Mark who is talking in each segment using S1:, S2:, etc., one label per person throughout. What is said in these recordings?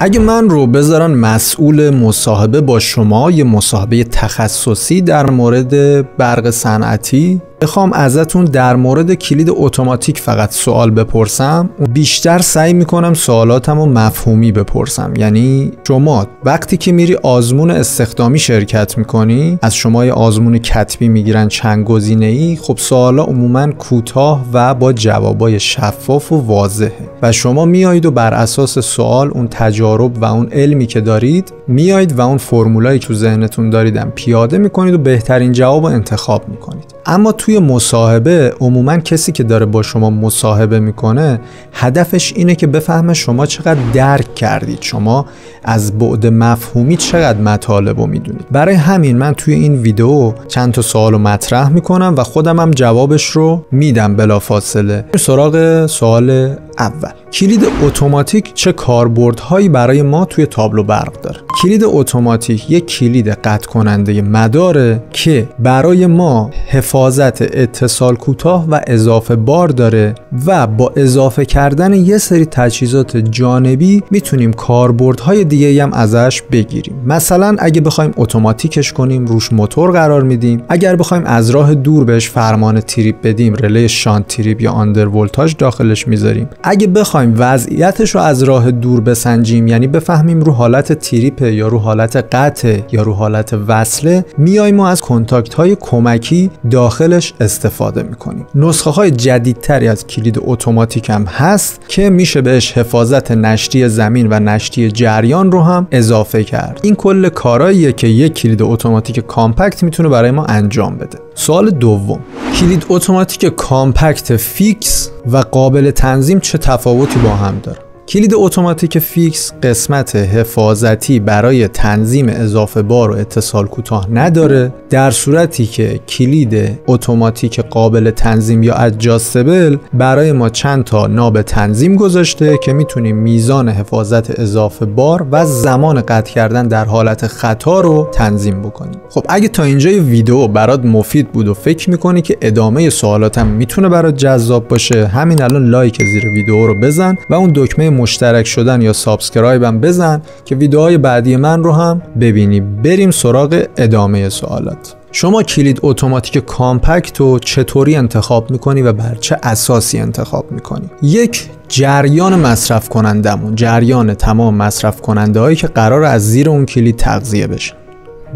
S1: اگه من رو بذارن مسئول مصاحبه با شما، یه مصاحبه تخصصی در مورد برق صنعتی، بخوام ازتون در مورد کلید اتوماتیک فقط سوال بپرسم، بیشتر سعی میکنم سوالاتمو مفهومی بپرسم. یعنی شما وقتی که میری آزمون استخدامی شرکت میکنی، از شما یه آزمون کتبی میگیرن چند گزینه‌ای، خب سوالا عموما کوتاه و با جوابای شفاف و واضحه و شما میایید و بر اساس سوال اون تجارب و اون علمی که دارید میایید و اون فرمولایی که تو ذهنتون داریدم پیاده میکنید و بهترین جواب رو انتخاب میکنید. اما توی مصاحبه عموما کسی که داره با شما مصاحبه میکنه هدفش اینه که بفهمه شما چقدر درک کردید، شما از بعد مفهومی چقدر مطالب رو میدونید. برای همین من توی این ویدیو چند تا سوال رو مطرح میکنم و خودم هم جوابش رو میدم بلافاصله. سراغ سوال اول، کلید اتوماتیک چه کاربردهایی برای ما توی تابلو برق داره؟ کلید اتوماتیک یک کلید قطع کننده مداره که برای ما حفاظت اتصال کوتاه و اضافه بار داره و با اضافه کردن یه سری تجهیزات جانبی میتونیم کاربردهای دیگه هم ازش بگیریم. مثلا اگه بخوایم اتوماتیکش کنیم روش موتور قرار میدیم، اگر بخوایم از راه دور بهش فرمان تریپ بدیم رله شانت تریپ یا آندر ولتاژ داخلش میذاریم. اگه بخوایم وضعیتش رو از راه دور بسنجیم، یعنی بفهمیم رو حالت تریپ یا رو حالت قطع یا رو حالت وصله، میایم ما از کنتاکت های کمکی داخلش استفاده میکنیم. نسخه های جدیدتری از کلید اتوماتیک هم هست که میشه بهش حفاظت نشتی زمین و نشتی جریان رو هم اضافه کرد. این کل کاراییه که یک کلید اتوماتیک کامپکت میتونه برای ما انجام بده. سوال دوم، کلید اتوماتیک کامپکت فیکس و قابل تنظیم چه تفاوتی با هم داره؟ کلید اتوماتیک فیکس قسمت حفاظتی برای تنظیم اضافه بار و اتصال کوتاه نداره، در صورتی که کلید اتوماتیک قابل تنظیم یا ادجاستبل برای ما چند تا ناب تنظیم گذاشته که میتونیم میزان حفاظت اضافه بار و زمان قطع کردن در حالت خطا رو تنظیم بکنیم. خب اگه تا اینجای ویدیو برات مفید بود و فکر میکنی که ادامه سوالاتم میتونه برات جذاب باشه، همین الان لایک زیر ویدیو رو بزن و اون دکمه مشترک شدن یا سابسکرایب هم بزن که ویدیوهای بعدی من رو هم ببینی. بریم سراغ ادامه سوالات. شما کلید اتوماتیک کامپکت رو چطوری انتخاب میکنی و بر چه اساسی انتخاب میکنی؟ یک، جریان مصرف کنندمون، جریان تمام مصرف کننده هایی که قرار از زیر اون کلید تغذیه بشن.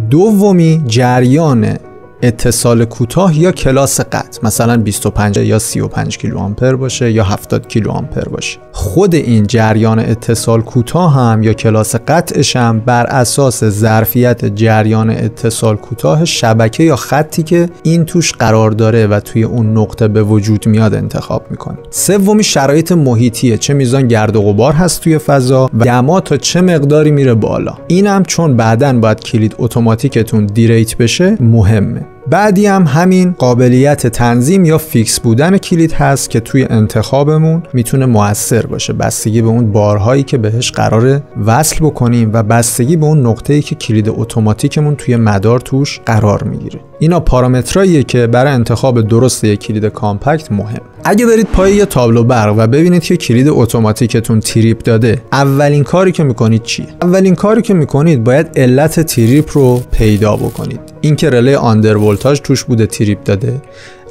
S1: دومی، جریان اتصال کوتاه یا کلاس قطع، مثلا 25 یا 35 کیلو آمپر باشه یا 70 کیلو آمپر باشه. خود این جریان اتصال کوتاه هم یا کلاس قطعش هم بر اساس ظرفیت جریان اتصال کوتاه شبکه یا خطی که این توش قرار داره و توی اون نقطه به وجود میاد انتخاب میکنه. سومی، شرایط محیطیه، چه میزان گرد و غبار هست توی فضا و دما تا چه مقداری میره بالا. اینم چون بعداً باید کلید اتوماتیکتون دیریت بشه مهمه. بعدی هم همین قابلیت تنظیم یا فیکس بودن کلید هست که توی انتخابمون میتونه مؤثر باشه، بستگی به اون بارهایی که بهش قراره وصل بکنیم و بستگی به اون نقطه‌ای که کلید اتوماتیکمون توی مدار توش قرار میگیره. اینا پارامتراییه که برای انتخاب درست یک کلید کامپکت مهم. اگه برید پای یه تابلو برق و ببینید که کلید اتوماتیکتون تریپ داده، اولین کاری که میکنید چیه؟ اولین کاری که میکنید باید علت تریپ رو پیدا بکنید. اینکه رله آندر ولتاژ توش بوده تریپ داده،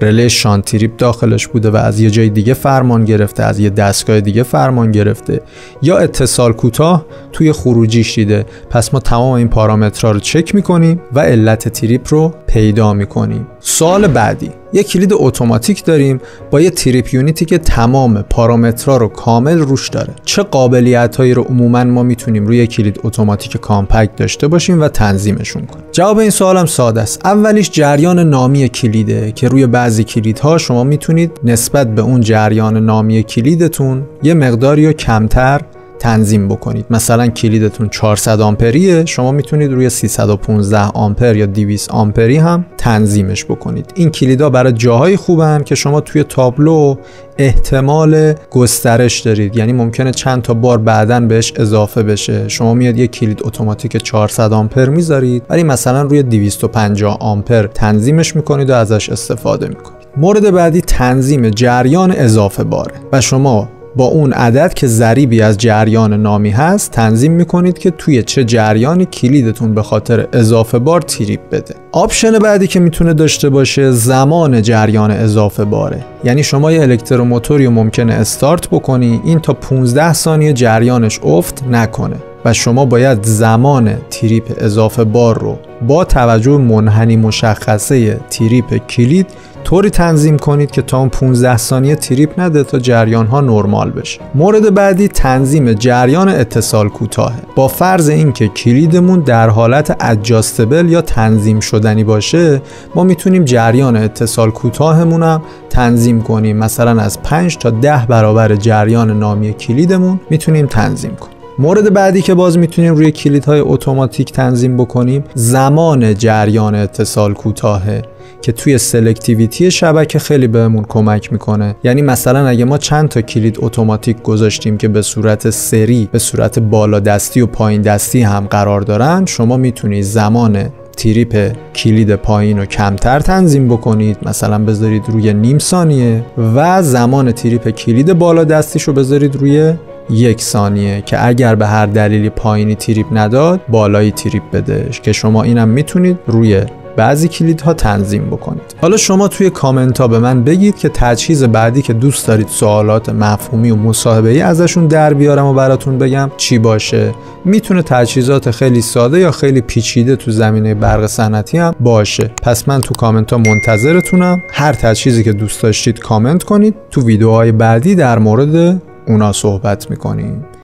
S1: رله شانت تریپ داخلش بوده و از یه جای دیگه فرمان گرفته، از یه دستگاه دیگه فرمان گرفته، یا اتصال کوتاه توی خروجیش دیده. پس ما تمام این پارامترها رو چک میکنیم و علت تریپ رو پیدا میکنیم. سوال بعدی، یک کلید اتوماتیک داریم با یه تریپ یونیتی که تمام پارامترها رو کامل روش داره. چه قابلیتایی رو عموما ما میتونیم روی کلید اتوماتیک کامپکت داشته باشیم و تنظیمشون کنیم؟ جواب این سوالم ساده است. اولیش جریان نامی کلیده که روی بعضی کلیدها شما میتونید نسبت به اون جریان نامی کلیدتون یه مقداری رو کمتر تنظیم بکنید. مثلا کلیدتون 400 آمپریه، شما میتونید روی 315 آمپر یا 200 آمپری هم تنظیمش بکنید. این کلیدها برای جاهای خوبن که شما توی تابلو احتمال گسترش دارید، یعنی ممکنه چند تا بار بعدن بهش اضافه بشه. شما میاد یک کلید اتوماتیک 400 آمپر میذارید ولی مثلا روی 250 آمپر تنظیمش میکنید و ازش استفاده میکنید. مورد بعدی تنظیم جریان اضافه باره و شما با اون عدد که ضریبی از جریان نامی هست تنظیم میکنید که توی چه جریانی کلیدتون به خاطر اضافه بار تریپ بده. آپشن بعدی که میتونه داشته باشه زمان جریان اضافه باره. یعنی شما یه الکتروموتوری ممکنه استارت بکنی، این تا 15 ثانیه جریانش افت نکنه و شما باید زمان تریپ اضافه بار رو با توجه منحنی مشخصه تریپ کلید طوری تنظیم کنید که تا اون 15 ثانیه تریپ نده تا جریان ها نرمال بشه. مورد بعدی تنظیم جریان اتصال کوتاه. با فرض اینکه کلیدمون در حالت ادجاستبل یا تنظیم شدنی باشه، ما میتونیم جریان اتصال کوتاهمون هم تنظیم کنیم. مثلا از 5 تا 10 برابر جریان نامی کلیدمون میتونیم تنظیم کنیم. مورد بعدی که باز میتونیم روی کلیدهای اتوماتیک تنظیم بکنیم زمان جریان اتصال کوتاهه که توی سلکتیویتی شبکه خیلی بهمون کمک میکنه. یعنی مثلا اگه ما چند تا کلید اتوماتیک گذاشتیم که به صورت سری به صورت بالا دستی و پایین دستی هم قرار دارن، شما میتونید زمان تریپ کلید پایین رو کمتر تنظیم بکنید، مثلا بذارید روی نیم ثانیه و زمان تریپ کلید بالا دستیش رو بذارید روی 1 ثانیه که اگر به هر دلیلی پایینی تریپ نداد بالایی تریپ بده، که شما اینم میتونید روی بعضی کلیدها تنظیم بکنید. حالا شما توی کامنت ها به من بگید که تجهیز بعدی که دوست دارید سوالات مفهومی و مصاحبه‌ای ازشون در بیارم و براتون بگم چی باشه. میتونه تجهیزات خیلی ساده یا خیلی پیچیده تو زمینه برق صنعتی هم باشه. پس من تو کامنت ها منتظرتونم. هر تجهیزی که دوست داشتید کامنت کنید، تو ویدیوهای بعدی در مورد اونا صحبت میکنیم.